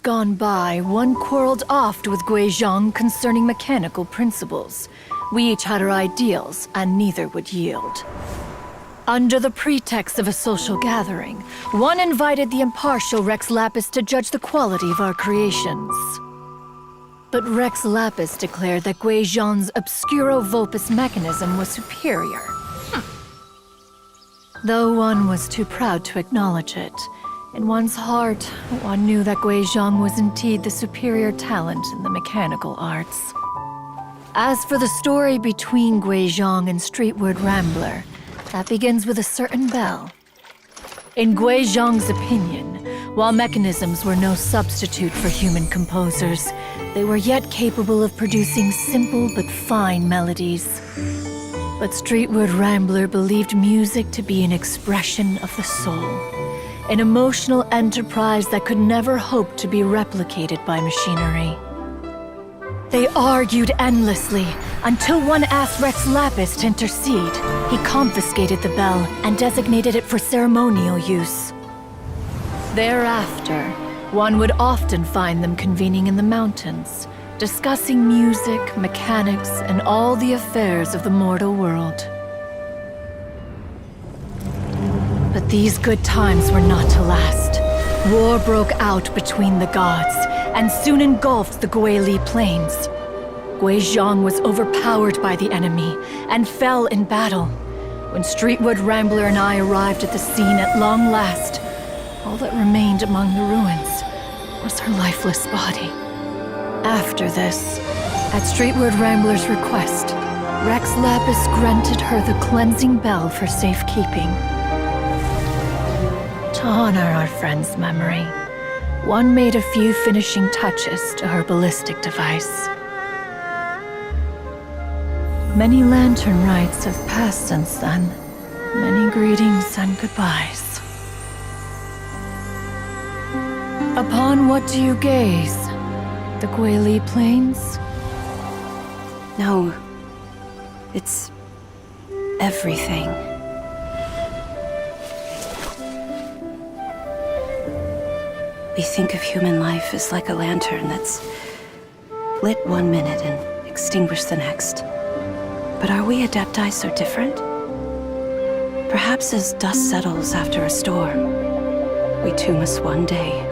gone by, one quarreled oft with Guizhong concerning mechanical principles. We each had our ideals, and neither would yield. Under the pretext of a social gathering, one invited the impartial Rex Lapis to judge the quality of our creations. But Rex Lapis declared that Guizhong's obscuro vulpus mechanism was superior. Though one was too proud to acknowledge it, in one's heart, one knew that Guizhong was indeed the superior talent in the mechanical arts. As for the story between Guizhong and Streetward Rambler, that begins with a certain bell. In Guizhong's opinion, while mechanisms were no substitute for human composers, they were yet capable of producing simple but fine melodies. But Streetward Rambler believed music to be an expression of the soul, an emotional enterprise that could never hope to be replicated by machinery. They argued endlessly, until one asked Rex Lapis to intercede. He confiscated the bell and designated it for ceremonial use. Thereafter, one would often find them convening in the mountains, discussing music, mechanics, and all the affairs of the mortal world. But these good times were not to last. War broke out between the gods, and soon engulfed the Guili Plains. Guizhong was overpowered by the enemy, and fell in battle. When Streetward Rambler and I arrived at the scene at long last, all that remained among the ruins was her lifeless body. After this, at Streetward Rambler's request, Rex Lapis granted her the cleansing bell for safekeeping. To honor our friend's memory, one made a few finishing touches to her ballistic device. Many lantern rites have passed since then. Many greetings and goodbyes. Upon what do you gaze? The Guili Plains? No. It's everything. We think of human life as like a lantern that's lit one minute and extinguished the next. But are we Adepti so different? Perhaps as dust settles after a storm, we too must one day